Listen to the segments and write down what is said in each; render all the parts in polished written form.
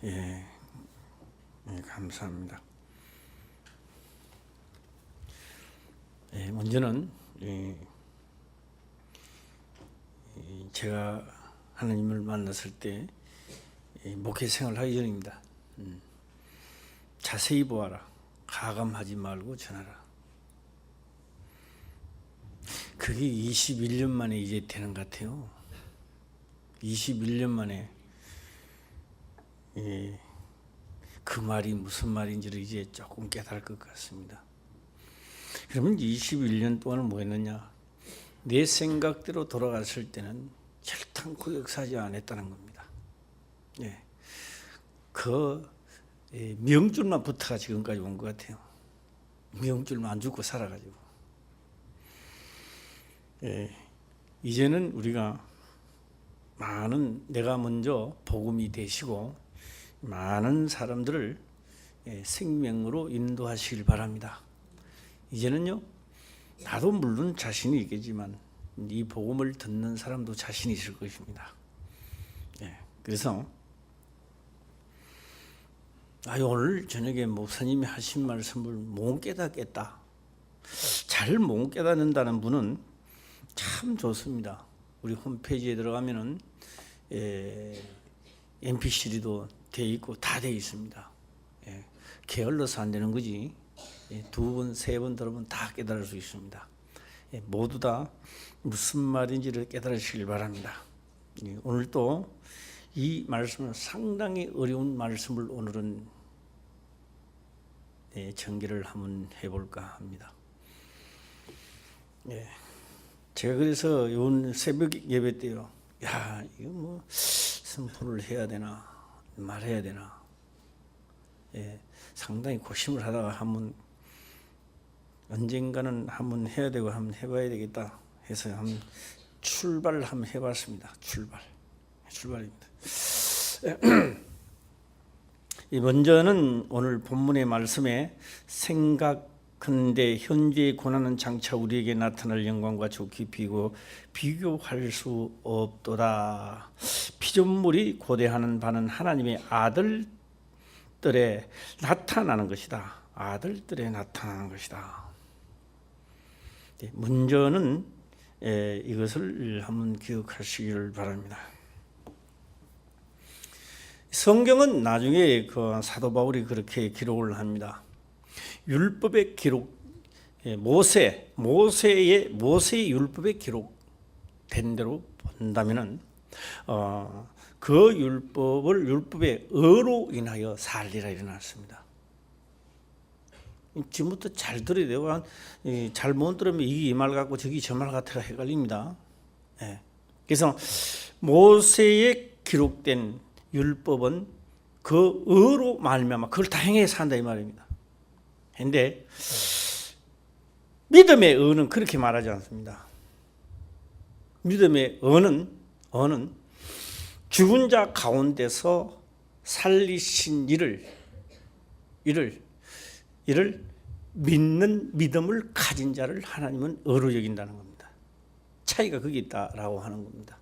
예, 감사합니다. 먼저는 제가 하나님을 만났을 때 목회 생활하기 전입니다. 자세히 보아라. 가감하지 말고 전하라. 그게 21년 만에 이제 되는 것 같아요. 21년 만에 그 말이 무슨 말인지를 이제 조금 깨달을 것 같습니다. 그러면 21년 동안 뭐 했느냐? 내 생각대로 돌아갔을 때는 결단코 역사하지 않았다는 겁니다. 그 명줄만 붙어가 지금까지 온 것 같아요. 명줄만 안 죽고 살아가지고. 이제는 우리가 내가 먼저 복음이 되시고 많은 사람들을 생명으로 인도하시길 바랍니다. 이제는요, 나도 물론 자신이 있겠지만 이 복음을 듣는 사람도 자신이 있을 것입니다. 그래서 오늘 저녁에 목사님이 하신 말씀을 못 깨닫겠다, 잘 못 깨닫는다는 분은 참 좋습니다. 우리 홈페이지에 들어가면은 MP3도 돼 있고 다 돼 있습니다. 게을러서 안 되는 거지. 두 번, 세 번 들어보면 다 깨달을 수 있습니다. 모두 다 무슨 말인지를 깨달으시길 바랍니다. 오늘 또 이 말씀은 상당히 어려운 말씀을 오늘은 전개를 한번 해볼까 합니다. 제가 그래서 이번 새벽 예배 때요, 이거 뭐 선포를 해야 되나 말해야 되나 상당히 고심을 하다가 언젠가는 한번 해야 되고 한번 해봐야 되겠다 해서 한번 출발을 한번 해봤습니다. 출발입니다. 먼저는 오늘 본문의 말씀에 생각컨대 현재의 고난은 장차 우리에게 나타날 영광과 좋게 비교할 수 없도다. 피조물이 고대하는 바는 하나님의 아들들에 나타나는 것이다. 아들들에 나타나는 것이다. 먼저는 이것을 한번 기억하시기를 바랍니다. 성경은 나중에 그 사도 바울이 그렇게 기록을 합니다. 율법의 기록, 모세의 율법에 기록된 대로 본다면은 그 율법의 의로 인하여 살리라 일어났습니다. 지금부터 잘 들어야 돼요. 잘못 들으면 이 말 같고 저기 저 말 같아가 헷갈립니다. 그래서 모세에 기록된 율법은 그 의로 말미암아 그걸 다 행해서 산다 이 말입니다. 그런데 믿음의 의는 그렇게 말하지 않습니다. 믿음의 의는 죽은 자 가운데서 살리신 이를 믿는 믿음을 가진 자를 하나님은 의로 여긴다는 겁니다. 차이가 거기 있다라고 하는 겁니다.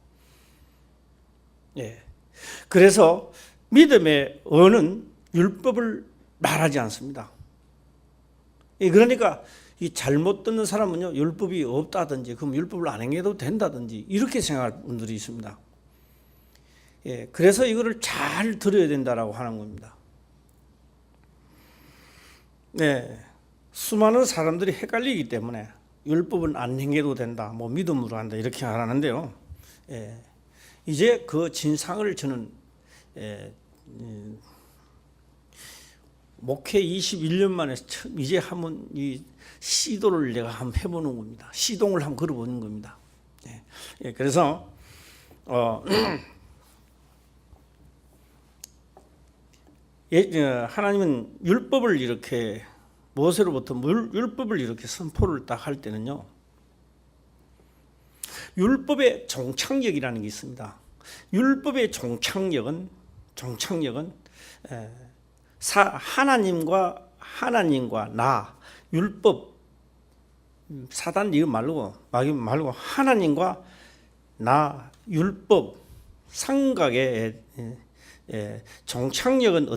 그래서 믿음의 의는 율법을 말하지 않습니다. 그러니까 이 잘못 듣는 사람은요, 율법이 없다든지 그럼 율법을 안 행해도 된다든지 이렇게 생각할 분들이 있습니다. 그래서 이거를 잘 들어야 된다라고 하는 겁니다. 수많은 사람들이 헷갈리기 때문에 율법은 안 행해도 된다, 뭐 믿음으로 한다 이렇게 하는데요. 이제 그 진상을 저는 목회 21년 만에 이제 한번 이 시도를 내가 한번 해보는 겁니다. 시동을 한번 걸어보는 겁니다. 그래서 하나님은 율법을 이렇게 모세로부터 율법을 이렇게 선포를 딱 할 때는요, 율법의 종착역이라는 게 있습니다. 율법의 종착역은 하나님과 나, 율법, 사단 이거 말고 하나님과 나, 율법, 삼각의 종착역은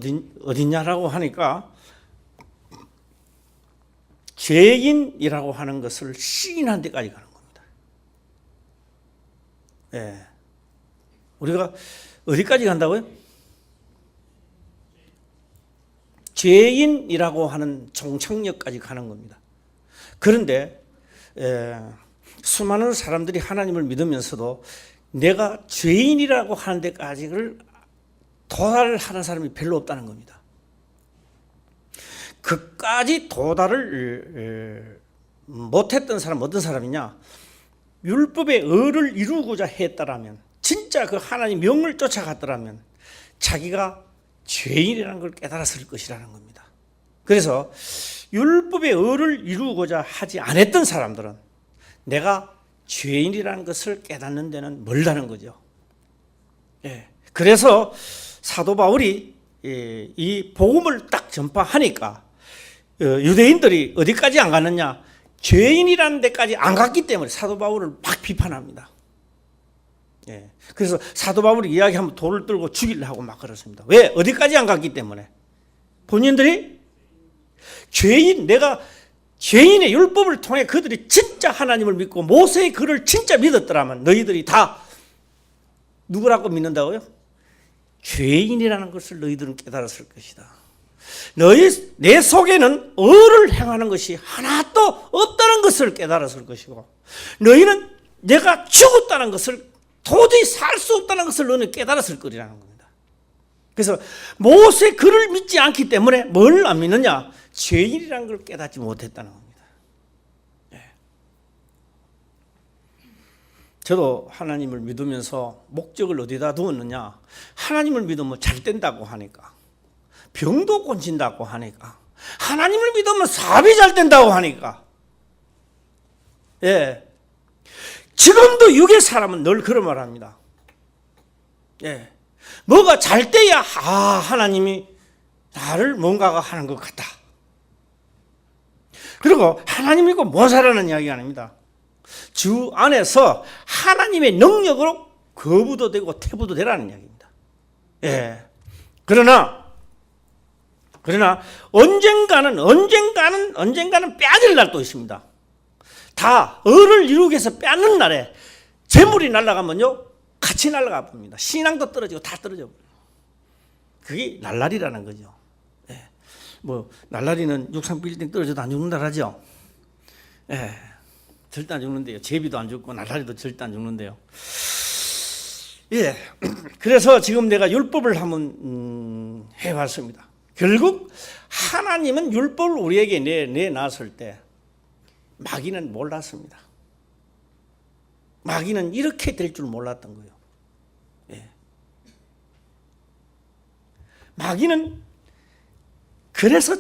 어디냐라고 하니까 죄인이라고 하는 것을 시인한 데까지 가는 겁니다. 우리가 어디까지 간다고요? 죄인이라고 하는 종착역까지 가는 겁니다. 그런데 수많은 사람들이 하나님을 믿으면서도 내가 죄인이라고 하는 데까지를 도달하는 사람이 별로 없다는 겁니다. 그까지 도달을 못했던 사람 어떤 사람이냐? 율법의 의를 이루고자 했다라면, 진짜 그 하나님 명을 쫓아갔더라면 자기가 죄인이라는 걸 깨달았을 것이라는 겁니다. 그래서 율법의 의를 이루고자 하지 않았던 사람들은 내가 죄인이라는 것을 깨닫는 데는 멀다는 거죠. 그래서 사도 바울이 이 복음을 딱 전파하니까 유대인들이 어디까지 안 갔느냐? 죄인이라는 데까지 안 갔기 때문에 사도 바울을 막 비판합니다. 그래서 사도 바울이 이야기하면 돌을 들고 죽이려고 막 그렇습니다. 왜? 어디까지 안 갔기 때문에. 본인들이 내가 죄인의 율법을 통해 그들이 진짜 하나님을 믿고 모세의 글을 진짜 믿었더라면 너희들이 다 누구라고 믿는다고요? 죄인이라는 것을 너희들은 깨달았을 것이다. 내 속에는 의를 행하는 것이 하나도 없다는 것을 깨달았을 것이고, 너희는 내가 죽었다는 것을 도저히 살 수 없다는 것을 너는 깨달았을 거라는 겁니다. 그래서 모세 글을 믿지 않기 때문에 뭘 안 믿느냐? 죄인이라는 걸 깨닫지 못했다는 겁니다. 저도 하나님을 믿으면서 목적을 어디다 두었느냐? 하나님을 믿으면 잘 된다고 하니까, 병도 고친다고 하니까, 하나님을 믿으면 사업이 잘 된다고 하니까. 지금도 육의 사람은 늘 그런 말 합니다. 뭐가 잘 돼야 하나님이 나를 뭔가가 하는 것 같다. 그리고 하나님 믿고 못 살아는 이야기 아닙니다. 주 안에서 하나님의 능력으로 거부도 되고 태부도 되라는 이야기입니다. 그러나 언젠가는 빼앗을 날도 있습니다. 다 의를 이루기 위해서 빼앗는 날에 재물이 날아가면요 같이 날아가 봅니다. 신앙도 떨어지고 다 떨어져 버려요. 그게 날라리라는 거죠. 날라리는 육상 빌딩 떨어져도 안 죽는다 하죠. 절대 안 죽는데요. 제비도 안 죽고 날라리도 절대 안 죽는데요. 그래서 지금 내가 율법을 한번 해봤습니다. 결국 하나님은 율법을 우리에게 내놨을 때 마귀는 몰랐습니다. 마귀는 이렇게 될 줄 몰랐던 거예요. 마귀는 그래서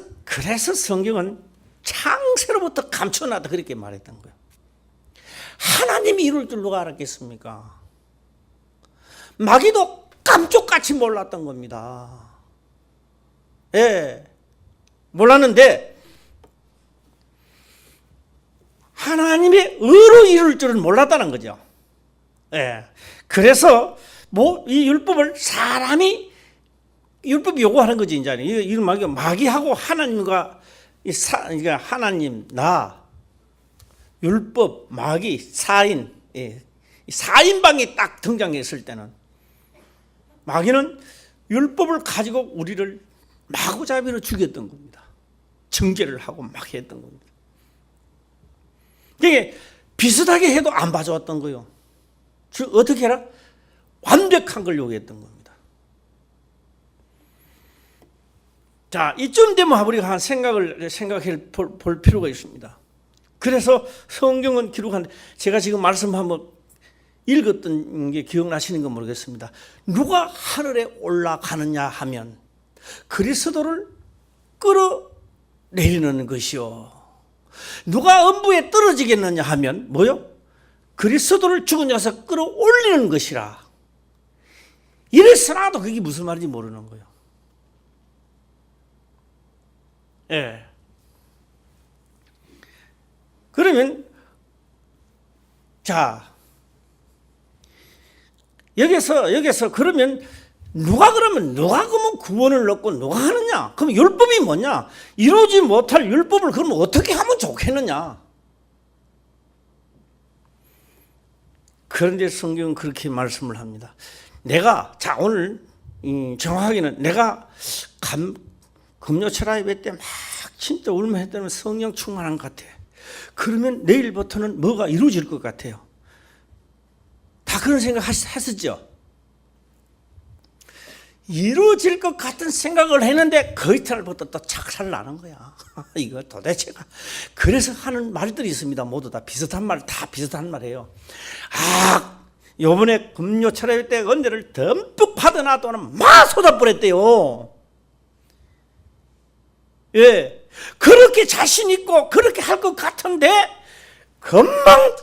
성경은 창세로부터 감춰놨다 그렇게 말했던 거예요. 하나님이 이룰 줄 누가 알았겠습니까? 마귀도 깜짝같이 몰랐던 겁니다. 몰랐는데 하나님의 의로 이룰 줄은 몰랐다는 거죠. 그래서 이 율법을 사람이 율법이 요구하는 거지 이제 이런 마귀하고 하나님과 그러니까 하나님 율법 마귀 사인 4인방이 딱 등장했을 때는 마귀는 율법을 가지고 우리를 마구잡이로 죽였던 겁니다. 정죄를 하고 막 했던 겁니다. 이게 비슷하게 해도 안 봐줬던 거예요. 어떻게 해라? 완벽한 걸 요구했던 겁니다. 자, 이쯤 되면 우리가 생각해 볼 필요가 있습니다. 그래서 성경은 기록한, 제가 지금 말씀 한번 읽었던 게 기억나시는 건 모르겠습니다. 누가 하늘에 올라가느냐 하면 그리스도를 끌어내리는 것이요. 누가 음부에 떨어지겠느냐 하면 뭐요? 그리스도를 죽은 자에서 끌어올리는 것이라. 이랬으나도 그게 무슨 말인지 모르는 거예요. 그러면 자 여기서 그러면 누가 그러면 구원을 얻고 누가 하느냐? 그럼 율법이 뭐냐? 이루지 못할 율법을 그럼 어떻게 하면 좋겠느냐? 그런데 성경은 그렇게 말씀을 합니다. 자 오늘 정확하게는 내가 금요철학 예배 때 막 진짜 울면했다면 성령 충만한 것 같아. 그러면 내일부터는 뭐가 이루어질 것 같아요. 다 그런 생각 하셨죠? 이루어질 것 같은 생각을 했는데 그 이틀부터 또 착살 나는 거야. 이거 도대체가. 그래서 하는 말들이 있습니다. 모두 다 비슷한 말이에요. 요번에 금요철회 때 은혜를 듬뿍 받아놔도는 막 쏟아버렸대요. 예. 그렇게 자신 있고 그렇게 할 것 같은데 금방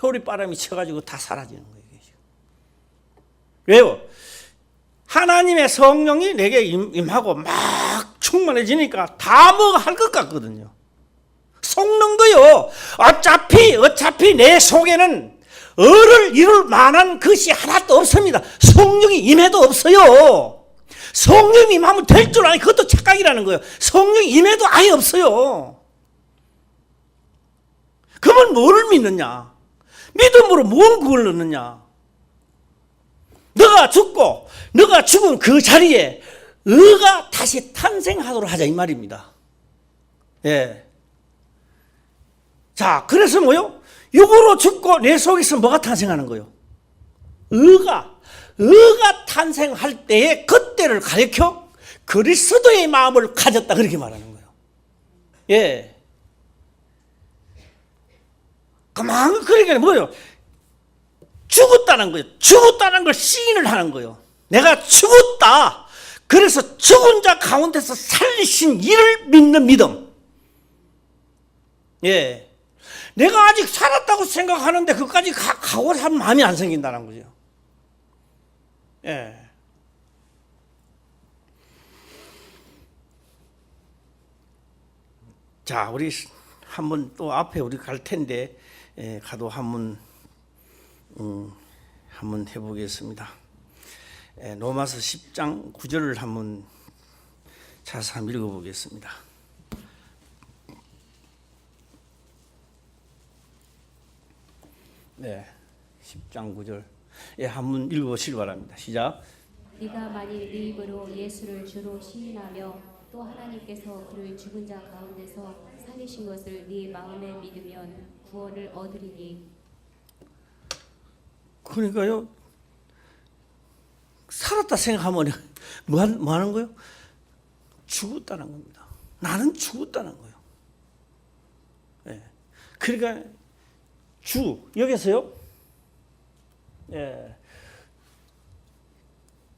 효리바람이 쳐가지고 다 사라지는 거예요. 왜요? 하나님의 성령이 내게 임하고 막 충만해지니까 다 뭐가 할 것 같거든요. 속는 거요. 어차피 내 속에는 을을 이룰 만한 것이 하나도 없습니다. 성령이 임해도 없어요. 성령이 임하면 될 줄 아니 그것도 착각이라는 거예요. 성령이 임해도 아예 없어요. 그러면 뭐를 믿느냐? 믿음으로 무슨 그걸 넣느냐? 너가 죽은 그 자리에 의가 다시 탄생하도록 하자 이 말입니다. 예. 자, 그래서 뭐요? 육으로 죽고 내 속에서 뭐가 탄생하는 거요? 의가 탄생할 때에 그때를 가리켜 그리스도의 마음을 가졌다 그렇게 말하는 거예요. 예. 그만 그러니까 뭐예요? 죽었다는 거예요. 죽었다는 걸 시인을 하는 거예요. 내가 죽었다. 그래서 죽은 자 가운데서 살리신 이를 믿는 믿음. 예. 내가 아직 살았다고 생각하는데 그까지 가고 한 마음이 안 생긴다는 거죠. 예. 자, 우리 한번 또 앞에 우리 갈 텐데 가도 한번 해보겠습니다. 로마서 10장 9절을 한번 자세히 한번 읽어보겠습니다. 네, 10장 9절. 예, 한번 읽어보시기 바랍니다. 시작. 네가 만일 네 입으로 예수를 주로 시인하며 또 하나님께서 그를 죽은 자 가운데서 살리신 것을 네 마음에 믿으면 구원을 얻으리니. 그러니까요, 살았다 생각하면 뭐 하는 거예요? 죽었다는 겁니다. 나는 죽었다는 거예요. 예. 그러니까 여기서요. 예.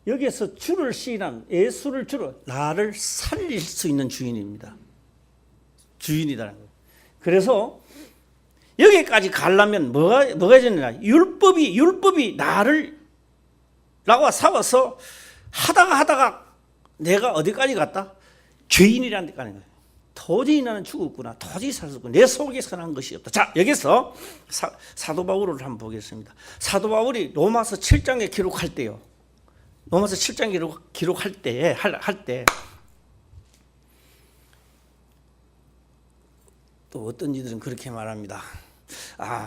여기에서 주를 시인한 예수를 주로 나를 살릴 수 있는 주인입니다. 주인이라는 거예요. 그래서 여기까지 가려면 뭐가 되느냐? 율법이 나를 라고 싸워서 하다가 내가 어디까지 갔다? 죄인이라는 데까지 가는 거예요. 도저히 나는 죽었구나. 도저히 살 수 없구나. 내 속에서 난 것이 없다. 자, 여기서 사도 바울을 한번 보겠습니다. 사도 바울이 로마서 7장에 기록할 때요. 로마서 7장 기록할 때, 또 어떤 이들은 그렇게 말합니다.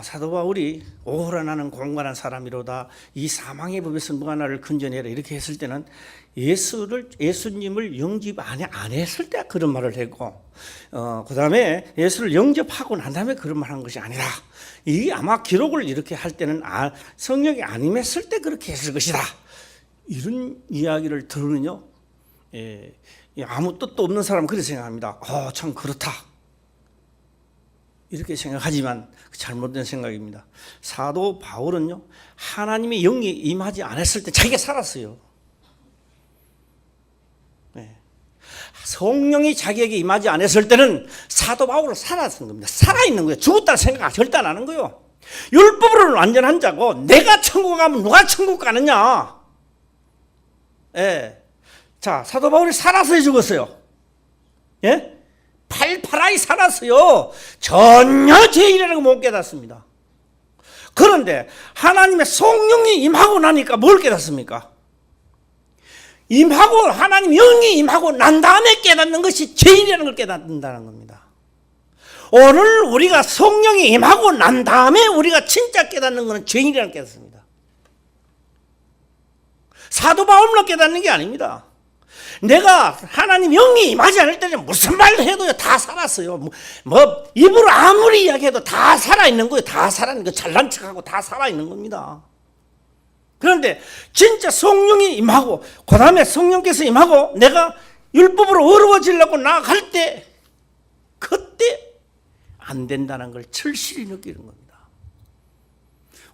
사도 바울이 오호라 나는 공관한 사람이로다. 이 사망의 법에서 누가 나를 건져내라. 이렇게 했을 때는 예수님을 영접 안 했을 때 그런 말을 했고, 그 다음에 예수를 영접하고 난 다음에 그런 말 한 것이 아니라, 이게 아마 기록을 이렇게 할 때는 성령이 안 임했을 때 그렇게 했을 것이다. 이런 이야기를 들으면요, 아무 뜻도 없는 사람은 그렇게 생각합니다. 참 그렇다. 이렇게 생각하지만 잘못된 생각입니다. 사도 바울은요, 하나님의 영이 임하지 않았을 때 자기가 살았어요. 성령이 자기에게 임하지 않았을 때는 사도 바울은 살았던 겁니다. 살아있는 거예요. 죽었다는 생각 절대 안 하는 거예요. 율법으로는 완전한 자고 내가 천국 가면 누가 천국 가느냐. 자, 사도 바울이 살아서 죽었어요. 예? 팔팔하게 살았어요. 전혀 죄인이라는 거 못 깨닫습니다. 그런데 하나님의 성령이 임하고 나니까 뭘 깨닫습니까? 임하고 하나님 영이 임하고 난 다음에 깨닫는 것이 죄인이라는 걸 깨닫는다는 겁니다. 오늘 우리가 성령이 임하고 난 다음에 우리가 진짜 깨닫는 것은 죄인이라는 걸 깨닫습니다. 사도 바울로 깨닫는 게 아닙니다. 내가 하나님 영이 임하지 않을 때는 무슨 말을 해도요 다 살았어요. 뭐 입으로 아무리 이야기해도 다 살아있는 거예요. 다 살아있는 거, 잘난 척하고 다 살아있는 겁니다. 그런데 진짜 성령이 임하고 그 다음에 성령께서 임하고 내가 율법으로 어려워지려고 나아갈 때 그때 안 된다는 걸 절실히 느끼는 겁니다.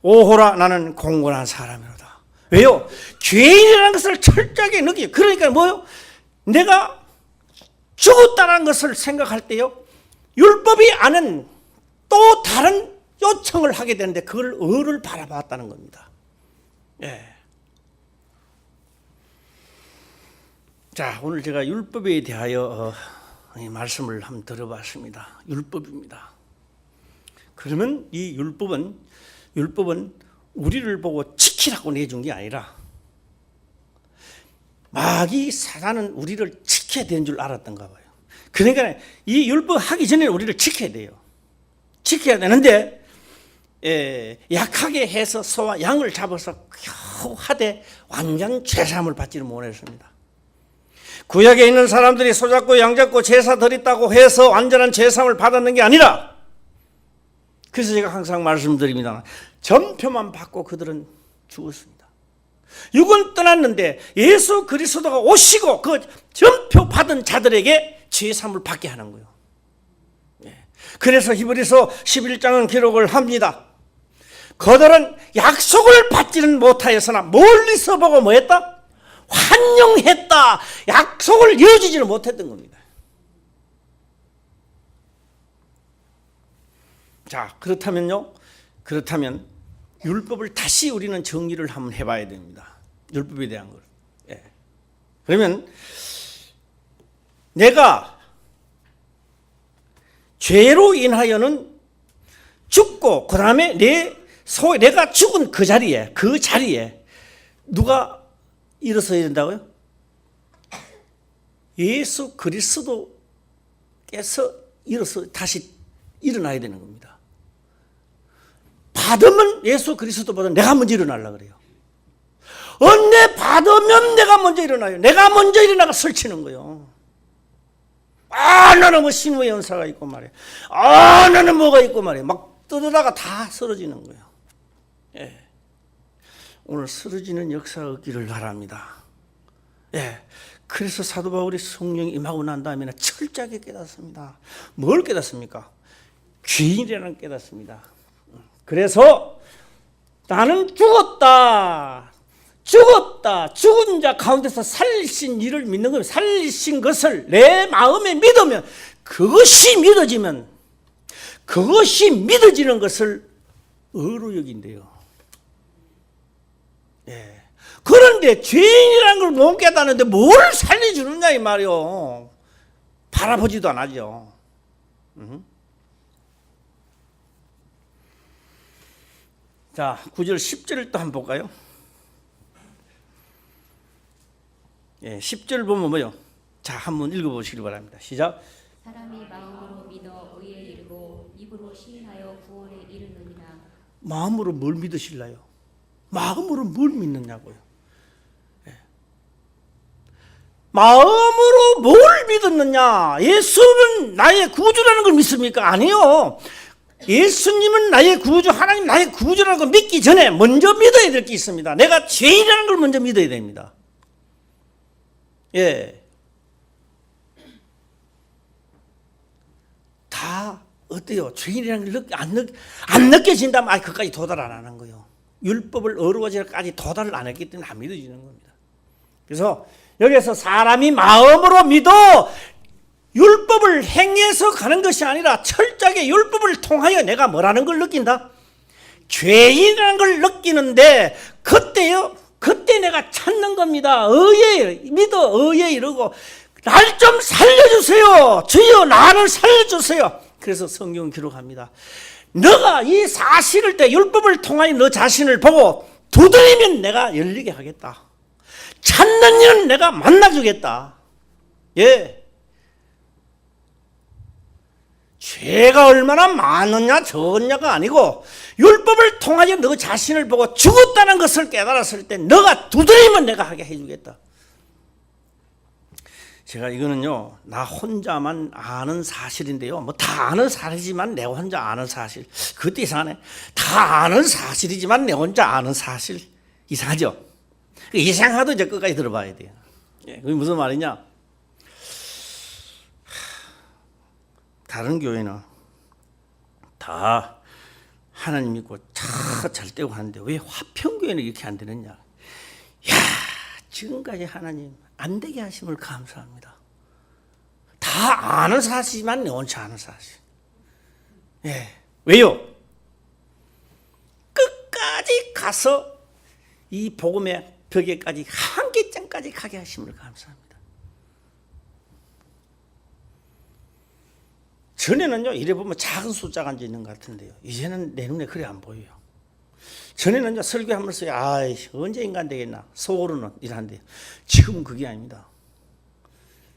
오호라 나는 공고한 사람이로다. 왜요? 죄인이라는 것을 철저하게 느끼요. 그러니까 뭐요? 내가 죽었다는 것을 생각할 때요 율법이 아는 또 다른 요청을 하게 되는데 그걸 의를 바라봤다는 겁니다. 예. 자, 오늘 제가 율법에 대하여 말씀을 한번 들어봤습니다. 율법입니다. 그러면 이 율법은 우리를 보고 지키라고 내준 게 아니라 마귀 사단은 우리를 지켜야 되는 줄 알았던가 봐요. 그러니까 이 율법 하기 전에 우리를 지켜야 돼요. 지켜야 되는데 약하게 해서 소와 양을 잡아서 겨우 하되 완전 죄사함을 받지를 못했습니다. 구약에 있는 사람들이 소 잡고 양 잡고 제사 드렸다고 해서 완전한 죄사함을 받았는 게 아니라, 그래서 제가 항상 말씀드립니다. 전표만 받고 그들은 죽었습니다. 육은 떠났는데 예수 그리스도가 오시고 그 전표 받은 자들에게 죄사함을 받게 하는 거예요. 그래서 히브리서 11장은 기록을 합니다. 그들은 약속을 받지는 못하였으나 멀리서 보고 뭐했다? 환영했다. 약속을 이어지지는 못했던 겁니다. 자, 그렇다면 율법을 다시 우리는 정리를 한번 해봐야 됩니다. 율법에 대한 걸. 예. 그러면 내가 죄로 인하여는 죽고 그 다음에 내가 죽은 그 자리에 누가 일어서야 된다고요? 예수 그리스도께서 다시 일어나야 되는 겁니다. 받으면 예수 그리스도보다 내가 먼저 일어나려고 그래요. 은혜 받으면 내가 먼저 일어나요. 내가 먼저 일어나가 설치는 거예요. 나는 뭐 신우의 연사가 있고 말이야. 나는 뭐가 있고 말이야. 막 떠들다가 다 쓰러지는 거예요. 예. 오늘 쓰러지는 역사가 없기를 바랍니다. 예. 그래서 사도 바울이 성령이 임하고 난 다음에는 철저하게 깨닫습니다. 뭘 깨닫습니까? 죄인이라는 깨닫습니다. 그래서 나는 죽었다. 죽은 자 가운데서 살리신 이를 믿는 거예요. 살리신 것을 내 마음에 믿으면 그것이 믿어지는 것을 의로 여긴대요. 예. 그런데 죄인이라는 걸 못 깨닫는데 뭘 살려주느냐 이 말이요. 바라보지도 않아죠. 자, 9절 10절을 또 한번 볼까요? 예, 10절 보면 뭐요? 자, 한번 읽어보시기 바랍니다. 시작. 사람이 마음으로 믿어 의에 이르고 입으로 시인하여 구원에 이르느니라. 마음으로 뭘 믿으실래요? 마음으로 뭘 믿느냐고요? 예. 마음으로 뭘 믿었느냐? 예수는 나의 구주라는 걸 믿습니까? 아니요. 예수님은 나의 구주, 하나님 나의 구주라는 걸 믿기 전에 먼저 믿어야 될 게 있습니다. 내가 죄인이라는 걸 먼저 믿어야 됩니다. 예. 다 어때요? 죄인이라는 걸 안 느껴진다면 그까지 도달 안 하는 거예요. 율법을 어려워지기까지 도달을 안 했기 때문에 안 믿어지는 겁니다. 그래서 여기서 사람이 마음으로 믿어 율법을 행해서 가는 것이 아니라 철저하게 율법을 통하여 내가 뭐라는 걸 느낀다? 죄인이라는 걸 느끼는데 그때 내가 찾는 겁니다. 의에 이러고 날 좀 살려주세요. 주여 나를 살려주세요. 그래서 성경은 기록합니다. 너가 이 사실을 때 율법을 통하여 너 자신을 보고 두드리면 내가 열리게 하겠다. 찾는 이는 내가 만나주겠다. 예. 죄가 얼마나 많느냐 적었냐가 아니고 율법을 통하여 너 자신을 보고 죽었다는 것을 깨달았을 때 너가 두드리면 내가 하게 해주겠다. 제가 이거는요 나 혼자만 아는 사실인데요, 뭐 다 아는 사실이지만 내 혼자 아는 사실, 그것도 이상하네. 다 아는 사실이지만 내 혼자 아는 사실, 이상하죠? 이상하도 이제 끝까지 들어봐야 돼요. 예, 그게 무슨 말이냐? 다른 교회는 다 하나님 믿고 잘 되고 하는데 왜 화평교회는 이렇게 안 되느냐? 야, 지금까지 하나님 안 되게 하심을 감사합니다. 다 아는 사실이지만 내 혼자 아는 사실. 예, 왜요? 끝까지 가서 이 복음의 벽에까지 한계점까지 가게 하심을 감사합니다. 전에는요 이래 보면 작은 숫자가 앉아 있는 것 같은데요, 이제는 내 눈에 그래 안 보여요. 전에는요 설교하면서 아이 언제 인간 되겠나 속으로는 이러는데요, 지금은 그게 아닙니다.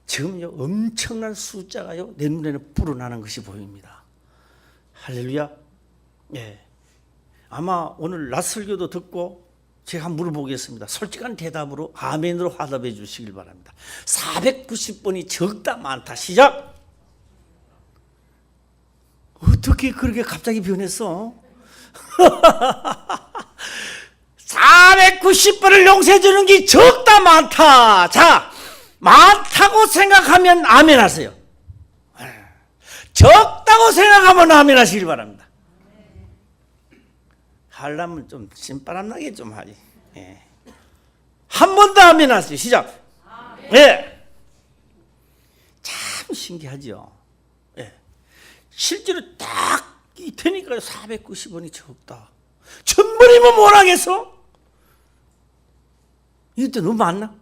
지금요 엄청난 숫자가요 내 눈에는 불어나는 것이 보입니다. 할렐루야. 예. 아마 오늘 낮 설교도 듣고 제가 한번 물어보겠습니다. 솔직한 대답으로 아멘으로 화답해 주시길 바랍니다. 490번이 적다 많다. 시작. 어떻게 그렇게 갑자기 변했어? 490번을 용서해 주는 게 적다 많다. 자, 많다고 생각하면 아멘 하세요. 적다고 생각하면 아멘 하시길 바랍니다. 하려면 좀 신바람 나게 좀 하지. 예. 한 번 더 아멘 하세요. 시작. 예. 참 신기하죠. 예. 실제로 딱 되니까 490원이 적다. 1000번이면 뭘 하겠어? 이것도 너무 많나?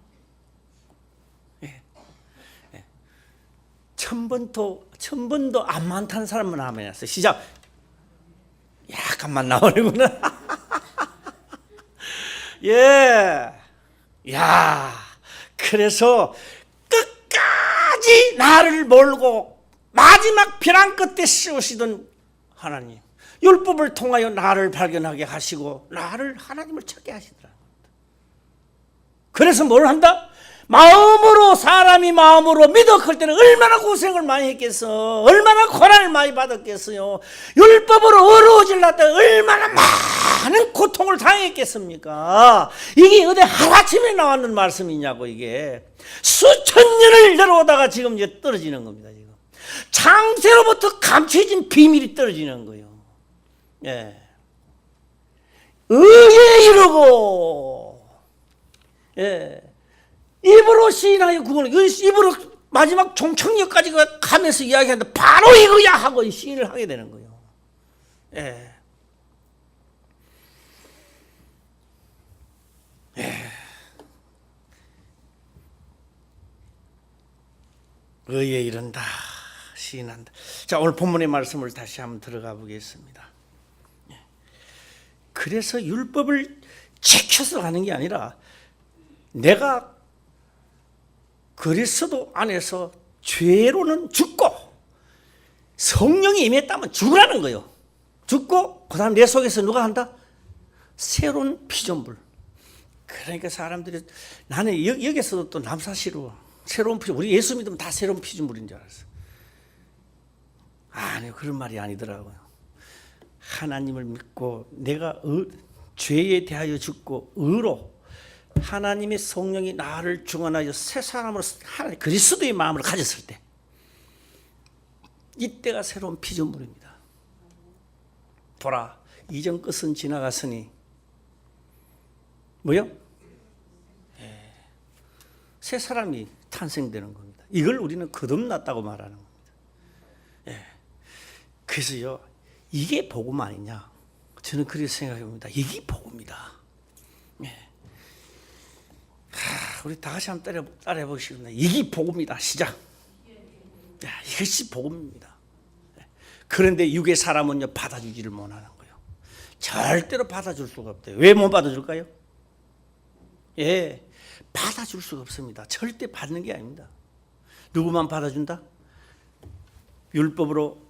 예. 예. 1000번도 안 많다는 사람은 아멘 하세요. 시작. 약간만 나오는구나. 예. 야, 그래서 끝까지 나를 몰고 마지막 벼랑 끝에 씌우시던 하나님, 율법을 통하여 나를 발견하게 하시고 나를 하나님을 찾게 하시더라. 그래서 뭘 한다? 마음으로, 사람이 마음으로 믿어갈 때는 얼마나 고생을 많이 했겠어, 얼마나 고난을 많이 받았겠어요. 율법으로 어려워질라다 얼마나 많은 고통을 당했겠습니까? 이게 어디 하루아침에 나왔는 말씀이냐고. 이게 수천 년을 내려오다가 지금 이제 떨어지는 겁니다. 지금 창세로부터 감춰진 비밀이 떨어지는 거예요. 예. 의에 이르고, 예. 입으로 시인하여 구원을, 입으로 마지막 종착역까지 가면서 이야기하는데 바로 이거야 하고 시인을 하게 되는 거예요. 예. 예. 의에 이른다, 시인한다. 자, 오늘 본문의 말씀을 다시 한번 들어가 보겠습니다. 예. 그래서 율법을 지켜서 가는 게 아니라 내가 그리스도 안에서 죄로는 죽고 성령이 임했다면 죽으라는 거예요. 죽고 그 다음 내 속에서 누가 한다? 새로운 피조물. 그러니까 사람들이 나는 여기서도 또 남사시로 새로운 피조물, 우리 예수 믿으면 다 새로운 피조물인 줄 알았어. 아니요, 그런 말이 아니더라고요. 하나님을 믿고 내가 죄에 대하여 죽고 의로 하나님의 성령이 나를 중원하여 새 사람으로 하나님 그리스도의 마음을 가졌을 때, 이때가 새로운 피조물입니다. 보라, 이전 것은 지나갔으니 뭐요? 예. 새 사람이 탄생되는 겁니다. 이걸 우리는 거듭났다고 말하는 겁니다. 예. 그래서요, 이게 복음 아니냐? 저는 그렇게 생각해 봅니다. 이게 복음이다. 예. 우리 다 같이 한번 따라해 보시겠습니다. 이게 복음이다. 시작. 야, 이것이 복음입니다. 그런데 육의 사람은요 받아주지를 못하는 거예요. 절대로 받아줄 수가 없대요. 왜 못 받아줄까요? 예, 받아줄 수가 없습니다. 절대 받는 게 아닙니다. 누구만 받아준다? 율법으로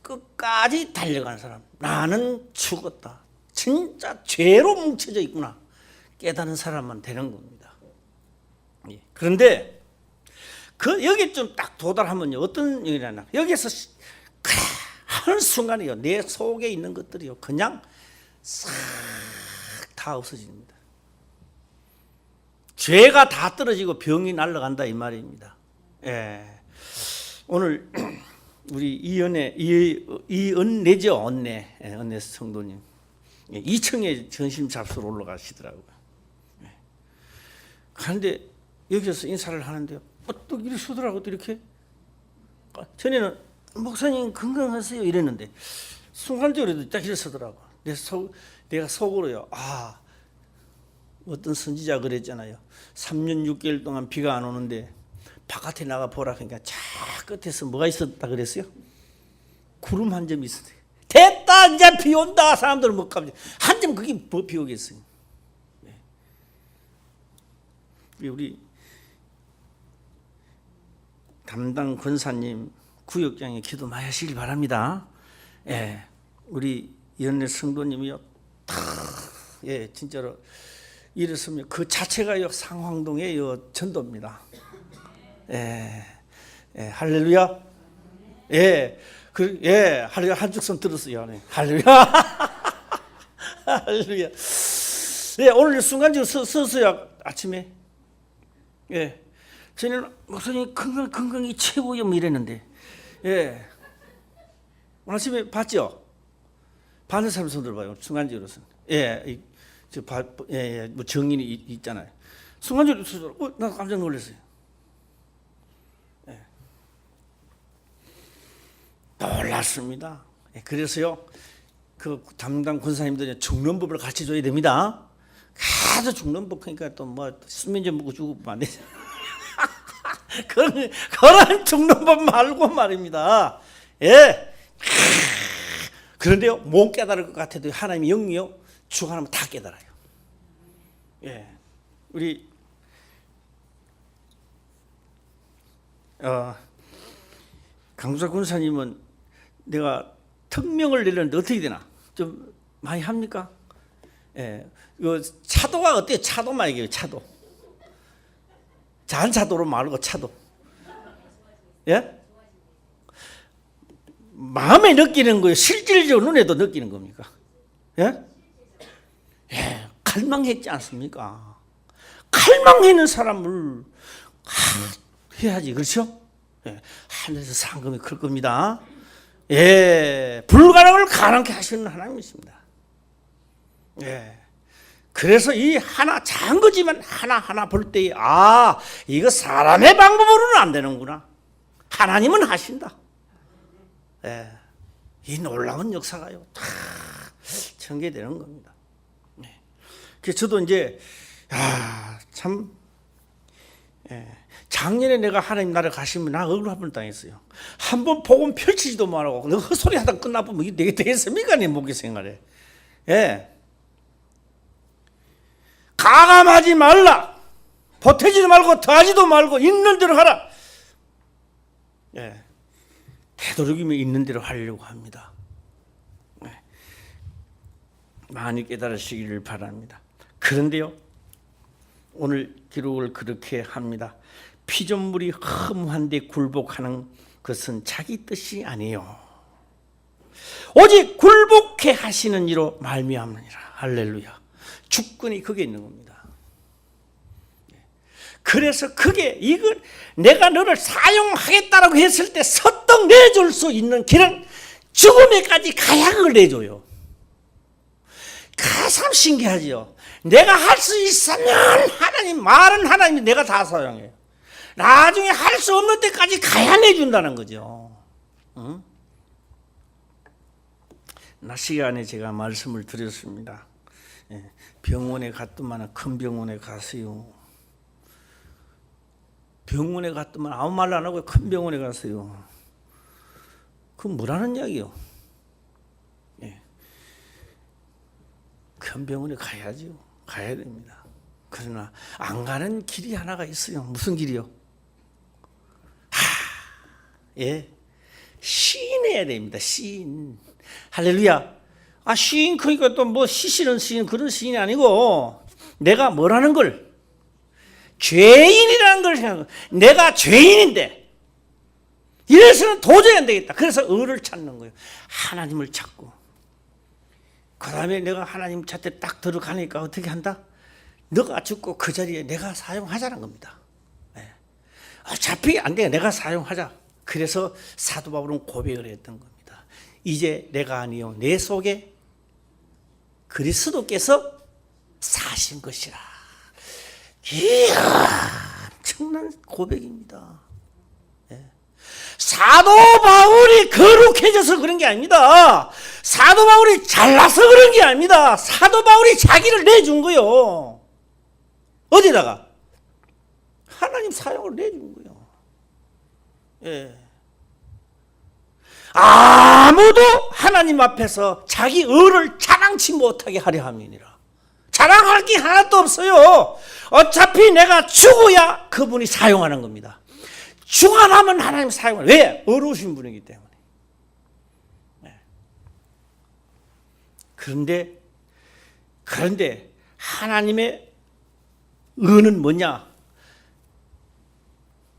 끝까지 달려간 사람. 나는 죽었다. 진짜 죄로 뭉쳐져 있구나. 깨닫는 사람만 되는 겁니다. 그런데 여기 좀 딱 도달하면요, 어떤 일이냐, 여기서 하는 순간이요, 내 속에 있는 것들이요, 그냥 싹 다 없어집니다. 죄가 다 떨어지고 병이 날아간다 이 말입니다. 예. 오늘 우리 이은내죠, 은내 성도님, 2층에 전심 잡수러 올라가시더라고요. 그런데 여기서 인사를 하는데요, 또 이렇게 서더라고요. 이렇게. 전에는 목사님 건강하세요 이랬는데 순간적으로 딱 이렇게 서더라고요. 내가 속으로요, 어떤 선지자 그랬잖아요. 3년 6개월 동안 비가 안 오는데 바깥에 나가 보라 그러니까 저 끝에서 뭐가 있었다 그랬어요? 구름 한 점 있었어요. 됐다, 이제 비 온다. 사람들은 못 가면 한 점 그게 뭐 비 오겠어요. 우리 담당 권사님 구역장에 기도 많이 하시길 바랍니다. 예, 우리 연례 성도님이요, 진짜로 이랬으면 그 자체가요 상황동의 전도입니다. 할렐루야. 할렐루야. 한쪽 손 들었어요. 할렐루야. 할렐루야. 오늘 순간적으로 서서요 아침에. 저는 목사님 건강이 최고요 뭐 이랬는데, 오늘 아침에 봤죠? 받는 사람 손 들어봐요. 순간적으로서. 뭐 정인이 있잖아요. 순간적으로 나 깜짝 놀랐어요. 놀랐습니다. 그래서요, 그 담당 권사님들이 죽는 법을 가르쳐 줘야 됩니다. 계속 죽는 법, 그러니까 또 뭐 수면제 먹고 죽으면 안 되죠. 그런 죽는 법 말고 말입니다. 그런데요, 못 깨달을 것 같아도 하나님의 영이요, 주관하면 다 깨달아요. 우리 강수사 군사님은 내가 특명을 내렸는데 어떻게 되나? 좀 많이 합니까? 이거 차도가 어때요? 차도만 얘기해요. 차도. 잔차도로 말고 차도. 마음에 느끼는 거예요? 실질적으로 눈에도 느끼는 겁니까? 갈망했지 않습니까? 갈망하는 사람을 해야지, 그렇죠? 하늘에서 상금이 클 겁니다. 불가능을 가능케 하시는 하나님이십니다. 그래서 이 하나 작은 거지만 하나하나 볼 때에 이거 사람의 방법으로는 안 되는구나. 하나님은 하신다. 이 놀라운 역사가요 다 전개되는 겁니다. 그래서 저도 이제 참 작년에 내가 하나님 나라 가시면 나 억울 한번 당했어요. 한번 복음 펼치지도 말고 너 헛소리 하다 끝나보면 이게 되겠습니까? 내 목회 생활에. 가감하지 말라. 보태지도 말고 더하지도 말고 있는 대로 하라. 되도록이면 있는 대로 하려고 합니다. 많이 깨달으시기를 바랍니다. 그런데요, 오늘 기록을 그렇게 합니다. 피조물이 허무한데 굴복하는 것은 자기 뜻이 아니에요. 오직 굴복해 하시는 이로 말미암느니라. 할렐루야. 주권이 그게 있는 겁니다. 그래서 그게 이건 내가 너를 사용하겠다라고 했을 때 서떡 내줄 수 있는 길은 죽음에까지 가야 그걸 내줘요. 참 신기하죠. 내가 할 수 있으면 하나님, 말은 하나님이 내가 다 사용해요. 나중에 할 수 없는 데까지 가야 내준다는 거죠. 낮 시간에 제가 말씀을 드렸습니다. 병원에 갔더만 큰 병원에 가세요. 병원에 갔더만 아무 말 안 하고 큰 병원에 가세요. 그건 뭐라는 이야기요? 큰 병원에 가야죠. 가야 됩니다. 그러나 안 가는 길이 하나가 있어요. 무슨 길이요? 예, 시인해야 됩니다. 시인. 할렐루야. 시인 그러니까 또 뭐 시시는 시인 그런 시인이 아니고 내가 뭐라는 걸 죄인이라는 걸 생각하고 내가 죄인인데 이래서는 도저히 안 되겠다. 그래서 의를 찾는 거예요. 하나님을 찾고 그 다음에 내가 하나님 찾대 딱 들어가니까 어떻게 한다? 너가 죽고 그 자리에 내가 사용하자는 겁니다. 어차피 안 돼. 내가 사용하자. 그래서 사도 바울은 고백을 했던 겁니다. 이제 내가 아니요 내 속에 그리스도께서 사신 것이라. 이야, 엄청난 고백입니다. 사도 바울이 거룩해져서 그런 게 아닙니다. 사도 바울이 잘나서 그런 게 아닙니다. 사도 바울이 자기를 내준 거요. 어디다가? 하나님 사용을 내준 거예요. 예. 아무도 하나님 앞에서 자기 의를 자랑치 못하게 하려 함이니라. 자랑할 게 하나도 없어요. 어차피 내가 죽어야 그분이 사용하는 겁니다. 죽어나면 하나님 사용을. 왜? 어려우신 분이기 때문에. 네. 그런데 하나님의 의는 뭐냐?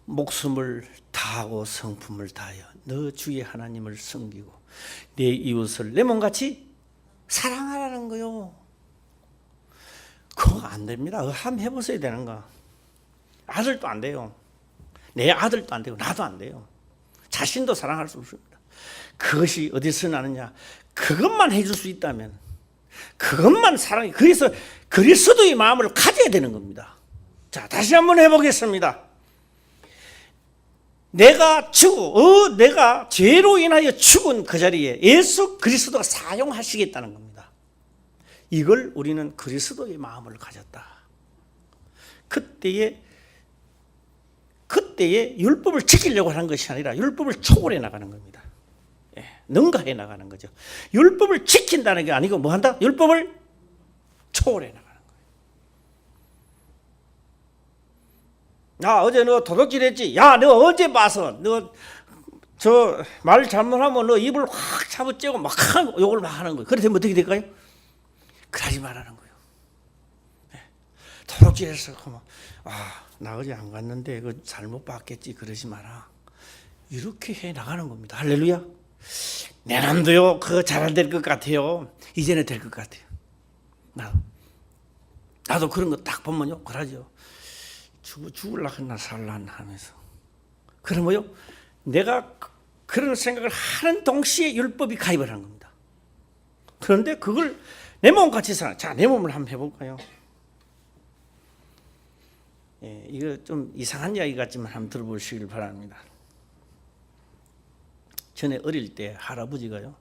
목숨을 다하고 성품을 다하여 너 주의 하나님을 섬기고 내 이웃을 내 몸같이 사랑하라는 거요. 그거 안 됩니다. 한번 해보셔야 되는 거. 아들도 안 돼요. 내 아들도 안 되고 나도 안 돼요. 자신도 사랑할 수 없습니다. 그것이 어디서 나느냐? 그것만 해줄 수 있다면 그것만 사랑해. 그래서 그리스도의 마음을 가져야 되는 겁니다. 자, 다시 한번 해보겠습니다. 내가 죄로 인하여 죽은 그 자리에 예수 그리스도가 사용하시겠다는 겁니다. 이걸 우리는 그리스도의 마음을 가졌다. 그때에 율법을 지키려고 하는 것이 아니라 율법을 초월해 나가는 겁니다. 예, 능가해 나가는 거죠. 율법을 지킨다는 게 아니고 뭐 한다? 율법을 초월해 나가는 거예요. 어제 너 도둑질 했지? 야, 너 어제 봐서 너 저 말 잘못하면 너 입을 확 잡아째고 막 욕을 막 하는 거예요. 그래 되면 어떻게 될까요? 그러지 말라는 거예요. 예, 도둑질해서 나 어제 안 갔는데 그 잘못 봤겠지 그러지 마라. 이렇게 해 나가는 겁니다. 할렐루야. 내 남도요 그거 잘 안 될 것 같아요. 이제는 될 것 같아요. 나도 그런 거 딱 보면요 그러죠. 죽을라 하나 살라 하면서 그러면요 내가 그런 생각을 하는 동시에 율법이 가입을 하는 겁니다. 그런데 그걸 내 몸같이 살아. 자, 내 몸을 한번 해볼까요? 예, 이거 좀 이상한 이야기 같지만 한번 들어보시길 바랍니다. 전에 어릴 때 할아버지가요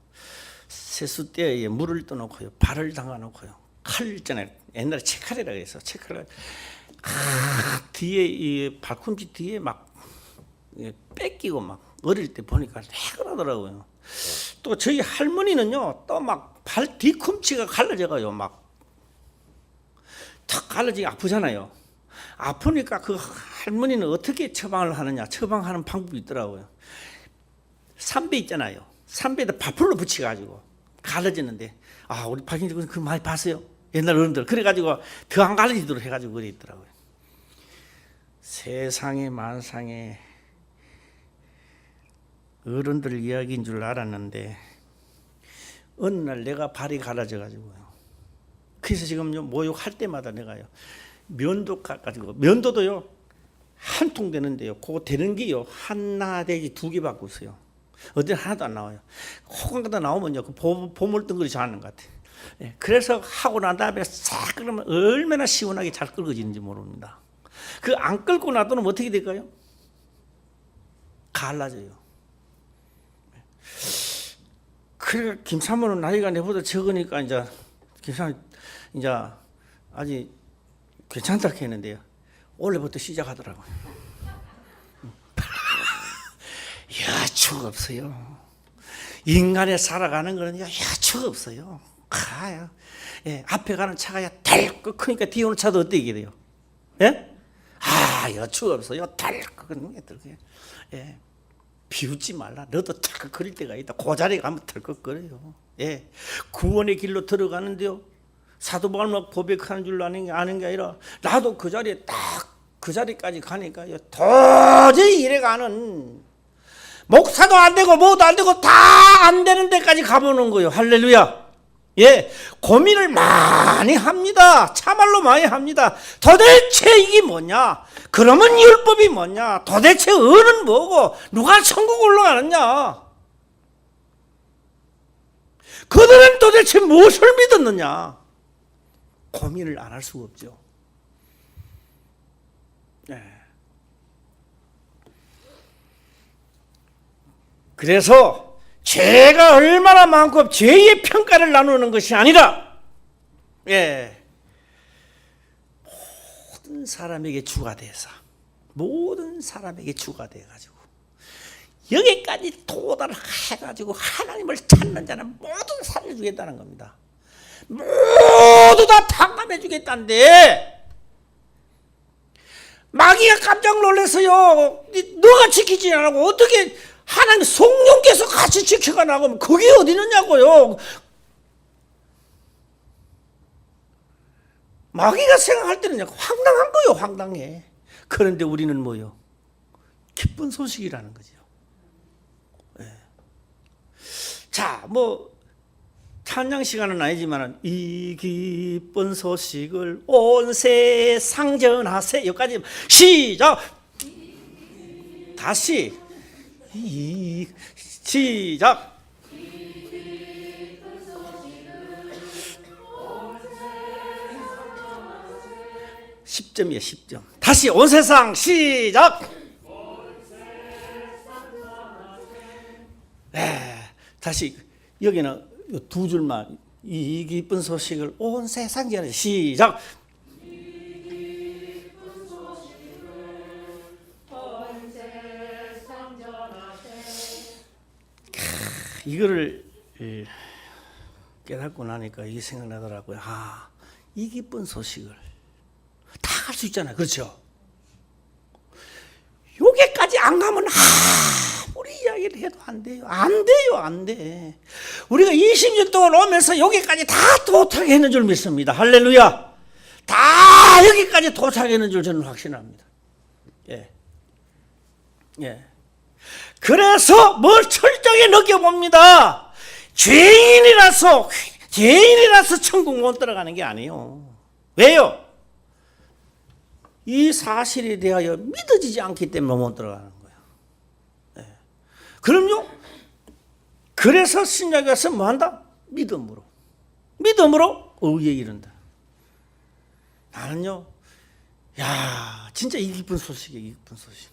세숫대에 물을 떠놓고요 발을 담가놓고요 칼 있잖아요. 옛날에 채칼이라고 해서 채칼을 뒤에 이 발꿈치 뒤에 막 뺏기고 막 어릴 때 보니까 해그러더라고요. 또 저희 할머니는요 또 막 발 뒤꿈치가 갈라져가요 막 탁 갈라지기 아프잖아요. 아프니까 그 할머니는 어떻게 처방을 하느냐? 처방하는 방법이 있더라고요. 삼배 있잖아요. 삼배에다 밥풀로 붙여가지고 갈라지는데 우리 박인지 그 많이 봤어요. 옛날 어른들 그래가지고 더 안 갈라지도록 해가지고 그래 있더라고요. 세상에 만상에 어른들 이야기인 줄 알았는데 어느 날 내가 발이 갈라져가지고요. 그래서 지금요 모욕할 때마다 내가요 면도 가지고 면도도요 한 통 되는데요. 그거 되는 게요 하나 되기 두 개 받고 있어요. 어디 하나도 안 나와요. 호강가다 나오면요 그 보물덩어리 좋아하는 것 같아요. 예, 그래서 하고 난 다음에 싹 끓으면 얼마나 시원하게 잘 끓어지는지 모릅니다. 그 안 끓고 놔두면 어떻게 될까요? 갈라져요. 그래 김사모는 나이가 내보다 적으니까 이제 김사모 이제 아직 괜찮다 했는데요. 원래부터 시작하더라고요. 여추가 없어요. 인간에 살아가는 거는 여추가 없어요. 가요. 예, 앞에 가는 차가 달 크니까 뒤에 오는 차도 어떻게 돼요? 예? 이거 추 없어요. 덜컥 들게. 예. 비웃지 말라. 너도 자꾸 그릴 때가 있다. 그 자리에 가면 덜컥거려요. 예. 구원의 길로 들어가는데요. 사도 바울 고백하는 줄 아는 게 아니라 나도 그 자리에 딱 그 자리까지 가니까요. 도저히 이래가는 목사도 안 되고 뭐도 안 되고 다 안 되는 데까지 가보는 거예요. 할렐루야. 예, 고민을 많이 합니다. 참말로 많이 합니다. 도대체 이게 뭐냐? 그러면 율법이 뭐냐? 도대체 은은 뭐고? 누가 천국 올라가느냐? 그들은 도대체 무엇을 믿었느냐? 고민을 안 할 수가 없죠. 네. 그래서 죄가 얼마나 많고 죄의 평가를 나누는 것이 아니라, 예, 모든 사람에게 주가 돼서, 모든 사람에게 주가 돼가지고 여기까지 도달해가지고 하나님을 찾는 자는 모두 살려주겠다는 겁니다. 모두 다 탕감해주겠다는데 마귀가 깜짝 놀라서요. 너가 지키지 않고 어떻게 하나님 성령께서 같이 지켜가 나가면 그게 어디 있느냐고요. 마귀가 생각할 때는 황당한 거요. 황당해. 그런데 우리는 뭐요? 기쁜 소식이라는 거죠. 네. 자, 뭐 찬양 시간은 아니지만 이 기쁜 소식을 온 세상 전하세. 여기까지 시작. 다시 시작. 10점이에요. 10점. 다시 온 세상 시작. 네, 다시 여기는 두 줄만. 이 기쁜 소식을 온 세상 전하세. 시작. 이거를 깨닫고 나니까 이게 생각나더라고요. 이 기쁜 소식을 다 할 수 있잖아요. 그렇죠? 여기까지 안 가면 우리 이야기를 해도 안 돼요. 안 돼요. 안 돼. 우리가 20년 동안 오면서 여기까지 다 도착했는 줄 믿습니다. 할렐루야. 다 여기까지 도착했는 줄 저는 확신합니다. 예. 예. 그래서 뭘 철저히 느껴봅니다. 죄인이라서 천국 못 들어가는 게 아니에요. 왜요? 이 사실에 대하여 믿어지지 않기 때문에 못 들어가는 거예요. 네. 그럼요. 그래서 신약에 가서 뭐한다? 믿음으로 의에 이른다. 나는요, 진짜 이 기쁜 소식이에요. 이 기쁜 소식.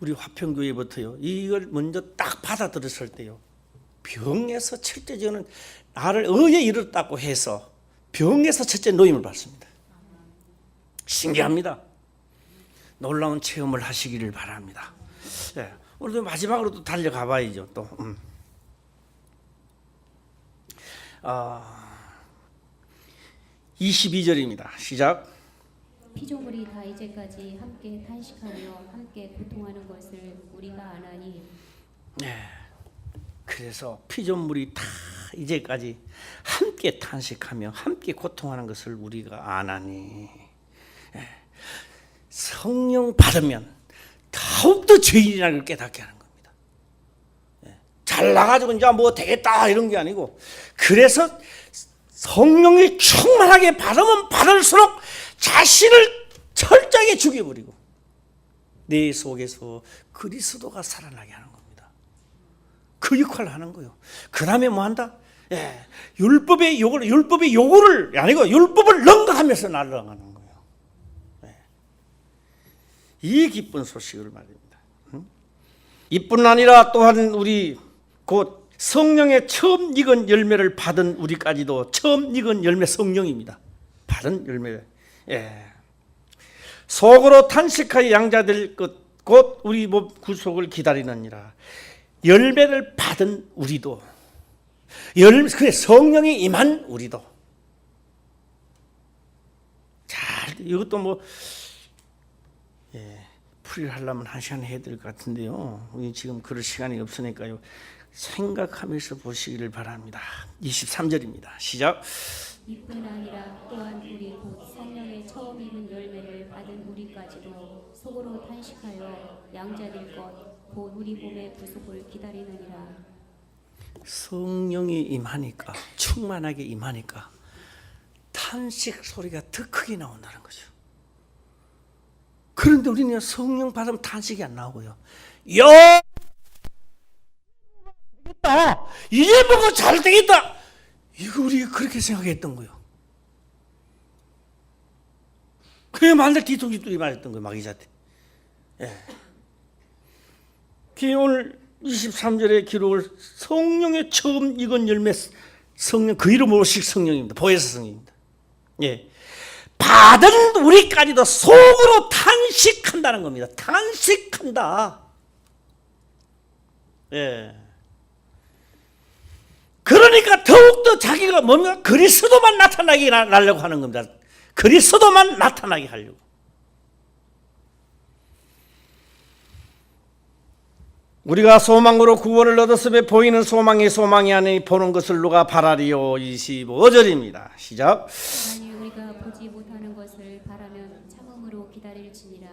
우리 화평교회부터요, 이걸 먼저 딱 받아들였을 때요, 병에서 첫째 저는 나를 의에 이르렀다고 해서 병에서 첫째 노임을 받습니다. 신기합니다. 놀라운 체험을 하시기를 바랍니다. 네, 오늘도 마지막으로 또 달려가 봐야죠. 또 22절입니다. 시작. 피조물이 다 이제까지 함께 탄식하며 함께 고통하는 것을 우리가 아나니. 네. 그래서 피조물이 다 이제까지 함께 탄식하며 함께 고통하는 것을 우리가 아나니. 네. 성령 받으면 더욱더 죄인이라는 걸 깨닫게 하는 겁니다. 네. 잘나가지고 이제 뭐 되겠다 이런 게 아니고, 그래서 성령이 충만하게 받으면 받을수록 자신을 철저하게 죽여버리고 내 속에서 그리스도가 살아나게 하는 겁니다. 그 역할을 하는 거예요. 그 다음에 뭐 한다? 율법의 요구를 아니고 율법을 능가하면서 날아가는 거예요. 이 기쁜 소식을 말입니다. 이뿐 아니라 또한 우리 곧 성령의 처음 익은 열매를 받은 우리까지도 처음 익은 열매 성령입니다. 받은 열매. 속으로 탄식하여 양자될 것 곧 우리 몸 구속을 기다리느니라. 열매를 받은 우리도, 그래 성령이 임한 우리도. 자, 이것도 뭐 풀이를 하려면 1시간 해야 될 것 같은데요. 우리 지금 그럴 시간이 없으니까요. 생각하면서 보시기를 바랍니다. 23절입니다. 시작. 이뿐 아니라 또한 우리 곧 성령의 처음 입은 열매를 받은 우리까지도 속으로 탄식하여 양자될 것 곧 우리 몸의 부속을 기다리느니라. 성령이 임하니까, 충만하게 임하니까 탄식 소리가 더 크게 나온다는 거죠. 그런데 우리는 성령 받으면 탄식이 안 나오고요. 되겠다. 이제 보고 잘 되겠다. 이거 우리가 그렇게 생각했던 거예요. 그게 만날 뒤통수들이 맞았던 거예요. 마귀자한테. 오늘 23절의 기록을 성령의 처음 익은 열매 성령, 그 이름 오실 성령입니다. 보혜사 성령입니다. 받은 우리까지도 속으로 탄식한다는 겁니다. 탄식한다. 그러니까 더욱더 자기가 뭡니까? 그리스도만 나타나게 하려고 하는 겁니다. 그리스도만 나타나게 하려고. 우리가 소망으로 구원을 얻었으며 보이는 소망이 아니 보는 것을 누가 바라리요. 25절입니다. 시작. 아니 우리가 보지 못하는 것을 바라면 참음으로 기다릴지니라.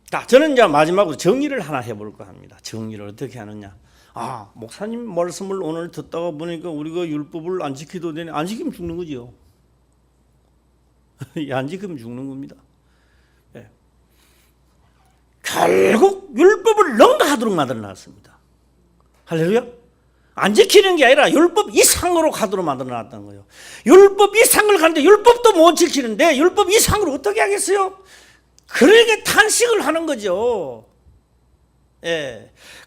자, 저는 이제 마지막으로 정리를 하나 해볼까 합니다. 정리를 어떻게 하느냐. 목사님 말씀을 오늘 듣다가 보니까 우리가 율법을 안 지켜도 되네. 안 지키면 죽는 거죠. 안 지키면 죽는 겁니다. 결국 율법을 능가하도록 만들어놨습니다. 할렐루야. 안 지키는 게 아니라 율법 이상으로 가도록 만들어놨다는 거예요. 율법 이상을 가는데 율법도 못 지키는데 율법 이상으로 어떻게 하겠어요? 그러니까 탄식을 하는 거죠.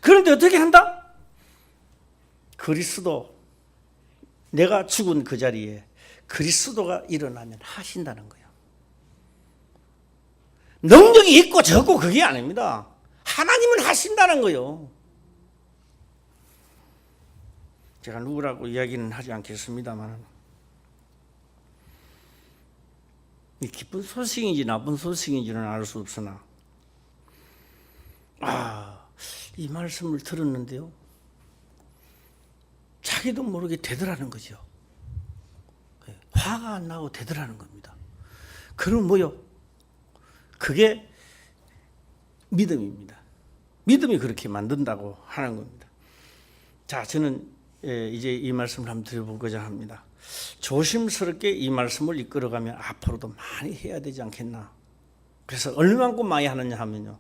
그런데 어떻게 한다? 그리스도, 내가 죽은 그 자리에 그리스도가 일어나면 하신다는 거예요. 능력이 있고 적고 그게 아닙니다. 하나님은 하신다는 거예요. 제가 누구라고 이야기는 하지 않겠습니다만, 기쁜 소식인지 나쁜 소식인지는 알 수 없으나, 이 말씀을 들었는데요, 자기도 모르게 되더라는 거죠. 화가 안 나고 되더라는 겁니다. 그럼 뭐요? 그게 믿음입니다. 믿음이 그렇게 만든다고 하는 겁니다. 자, 저는 이제 이 말씀을 한번 드려보고자 합니다. 조심스럽게 이 말씀을 이끌어가면 앞으로도 많이 해야 되지 않겠나. 그래서 얼마만큼 많이 하느냐 하면요,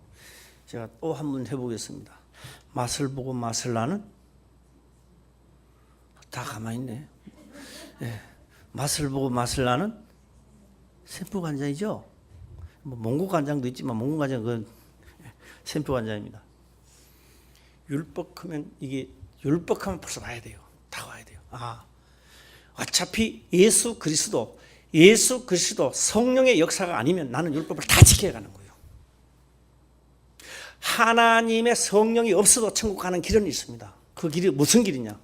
제가 또 한번 해보겠습니다. 맛을 보고 맛을 나는? 다 가만히 있네. 맛을 보고 맛을 나는 샘표간장이죠. 몽고간장도 있지만 몽고간장 그건 샘표간장입니다. 율법하면 이게 율법하면 벌써 와야 돼요. 다 와야 돼요. 어차피 예수 그리스도 성령의 역사가 아니면 나는 율법을 다 지켜가는 거예요. 하나님의 성령이 없어도 천국 가는 길은 있습니다. 그 길이 무슨 길이냐?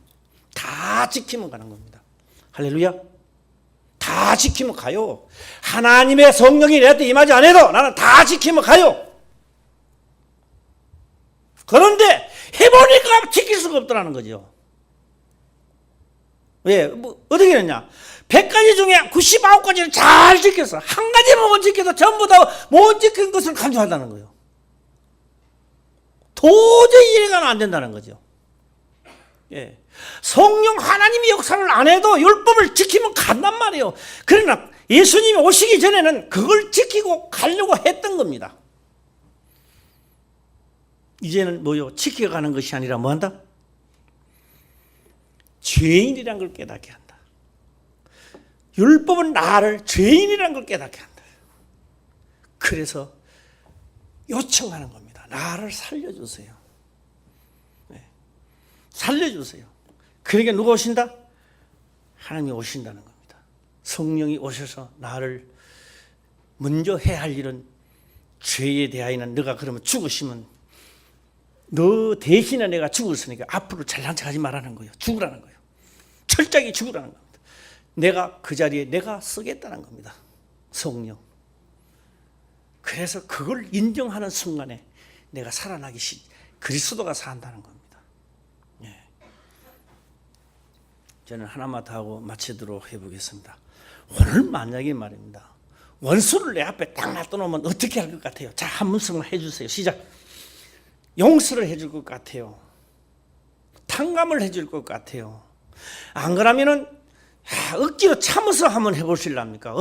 다 지키면 가는 겁니다. 할렐루야. 다 지키면 가요. 하나님의 성령이 내한테 임하지 않아도 나는 다 지키면 가요. 그런데 해보니까 지킬 수가 없더라는 거죠. 왜? 어떻게 했냐? 100가지 중에 99가지를 잘 지켰어. 한 가지만 못 지켜도 전부 다 못 지킨 것을 간주한다는 거예요. 도저히 이해가 안 된다는 거죠. 성령 하나님의 역사를 안 해도 율법을 지키면 간단 말이에요. 그러나 예수님이 오시기 전에는 그걸 지키고 가려고 했던 겁니다. 이제는 뭐요? 지켜가는 것이 아니라 뭐 한다? 죄인이란 걸 깨닫게 한다. 율법은 나를 죄인이란 걸 깨닫게 한다. 그래서 요청하는 겁니다. 나를 살려주세요. 살려주세요. 그러니까 누가 오신다? 하나님이 오신다는 겁니다. 성령이 오셔서 나를 먼저 해야 할 일은 죄에 대하여는 너가 그러면 죽으시면 너 대신에 내가 죽었으니까 앞으로 잘난 척하지 말라는 거예요. 죽으라는 거예요. 철저하게 죽으라는 겁니다. 내가 그 자리에 내가 쓰겠다는 겁니다. 성령. 그래서 그걸 인정하는 순간에 내가 살아나기 그리스도가 산다는 겁니다. 예. 저는 하나만 더 하고 마치도록 해보겠습니다. 오늘 만약에 말입니다, 원수를 내 앞에 딱 놔둬놓으면 어떻게 할 것 같아요? 자, 한 문씀을 해주세요. 시작. 용서를 해줄 것 같아요. 탕감을 해줄 것 같아요. 안 그러면은 억지로 참아서 한번 해보실랍니까?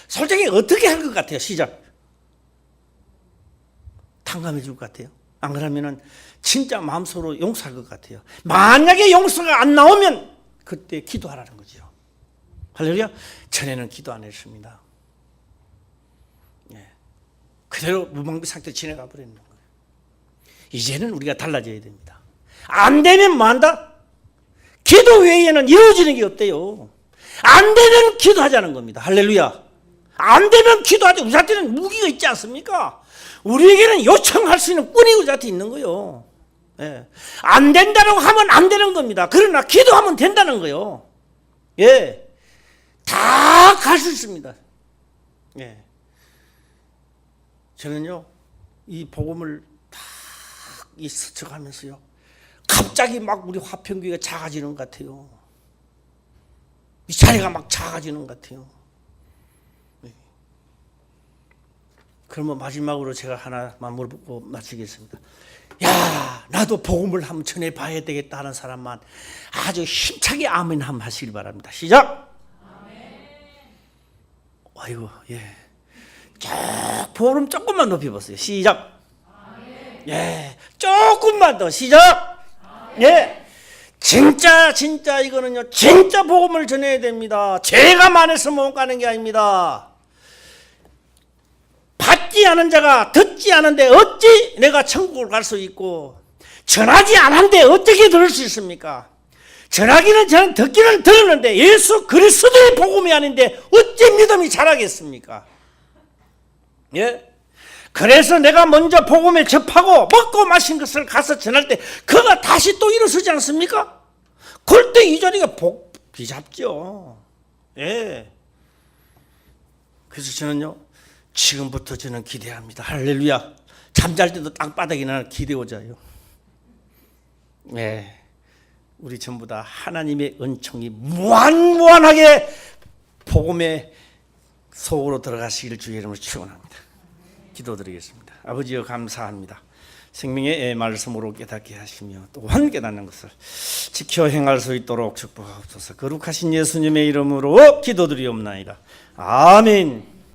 솔직히 어떻게 할 것 같아요? 시작. 탕감해 줄 것 같아요. 안 그러면은 진짜 마음속으로 용서할 것 같아요. 만약에 용서가 안 나오면 그때 기도하라는 거죠. 할렐루야. 전에는 기도 안 했습니다. 예. 그대로 무방비 상태로 지나가 버리는 거예요. 이제는 우리가 달라져야 됩니다. 안 되면 뭐 한다? 기도 외에는 이루어지는 게 없대요. 안 되면 기도하자는 겁니다. 할렐루야. 안 되면 기도하자. 우리한테는 무기가 있지 않습니까? 우리에게는 요청할 수 있는 꾼이 우리한테 있는 거예요. 예. 안 된다고 하면 안 되는 겁니다. 그러나 기도하면 된다는 거예요. 예. 다 갈 수 있습니다. 예. 저는요, 이 복음을 다 스쳐가면서요, 갑자기 막 우리 화평교회가 작아지는 것 같아요. 이 자리가 막 작아지는 것 같아요. 예. 그러면 마지막으로 제가 하나만 물어보고 마치겠습니다. 야, 나도 복음을 한번 전해봐야 되겠다 하는 사람만 아주 힘차게 아멘 한번 하시길 바랍니다. 시작! 아이고, 예. 볼륨 조금만 높여보세요. 시작. 예. 조금만 더. 시작. 예. 진짜 이거는요, 진짜 복음을 전해야 됩니다. 제가 많아서 못 가는 게 아닙니다. 받지 않은 자가 듣지 않은데 어찌 내가 천국을 갈 수 있고, 전하지 않은데 어떻게 들을 수 있습니까? 전하기는 저는 듣기는 들었는데 예수 그리스도의 복음이 아닌데 어찌 믿음이 자라겠습니까? 예? 그래서 내가 먼저 복음에 접하고 먹고 마신 것을 가서 전할 때 그가 다시 또 일어서지 않습니까? 그럴 때 이 자리가 복이 잡죠. 예. 그래서 저는요, 지금부터 저는 기대합니다. 할렐루야. 잠잘 때도 땅바닥이나 기대어 자요. 예. 우리 전부 다 하나님의 은총이 무한무한하게 복음의 속으로 들어가시기를 주의 이름으로 축원합니다. 기도드리겠습니다. 아버지여, 감사합니다. 생명의 말씀으로 깨닫게 하시며 또한 깨닫는 것을 지켜 행할 수 있도록 축복하옵소서. 거룩하신 예수님의 이름으로 기도드리옵나이다. 아멘.